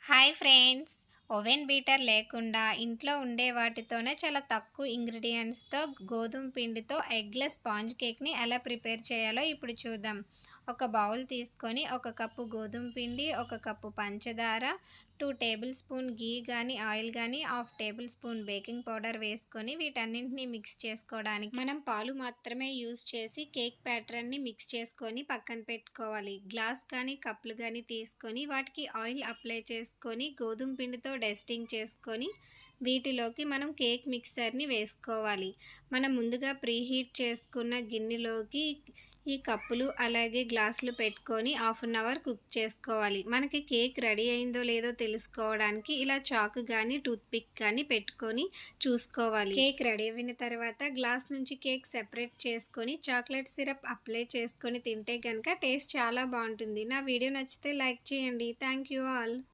Hi friends! Oven beater లేకుండా ఇంట్లో ఉండే వాటితోనే చాలా తక్కువ ఇంగ్రీడియంట్స్‌తో గోధుమ పిండితో ఎగ్‌లెస్ స్పాంజ్ కేక్‌ని ఎలా ప్రిపేర్ చేయాలో ఇప్పుడు చూద్దాం. ఒక బౌల్ తీసుకొని ఒక కప్పు గోధుమ పిండి, ఒక కప్పు పంచదార, 2 టేబుల్ స్పూన్ ఘీ గానీ, ఆయిల్ గానీ, half table spoon baking powder వేసుకొని వీటన్నింటిని మిక్స్ చేసుకోవడానికి మనం పాలు మాత్రమే యూజ్ చేసి కేక్ బ్యాటర్‌ని మిక్స్ చేసుకొని పక్కన పెట్టుకోవాలి. గ్లాస్ కానీ, కప్పులు గానీ తీసుకొని వాటికి ఆయిల్ అప్లై చేసుకొని గోధుమ పిండితో డస్టింగ్ చేసుకొని వీటిలోకి మనం కేక్ మిక్సర్‌ని వేసుకోవాలి. మనం ముందుగా ప్రీహీట్ చేసుకున్న గిన్నెలోకి ఈ కప్పులు అలాగే గ్లాసులు పెట్టుకొని హాఫ్ అన్ అవర్ కుక్ చేసుకోవాలి. మనకి కేక్ రెడీ అయిందో లేదో తెలుసుకోవడానికి ఇలా చాకు కానీ టూత్పిక్ కానీ పెట్టుకొని చూసుకోవాలి. కేక్ రెడీ అయిన తర్వాత గ్లాస్ నుంచి కేక్ సెపరేట్ చేసుకొని చాక్లెట్ సిరప్ అప్లై చేసుకొని తింటే కనుక టేస్ట్ చాలా బాగుంటుంది. నా వీడియో నచ్చితే లైక్ చేయండి. Thank you all.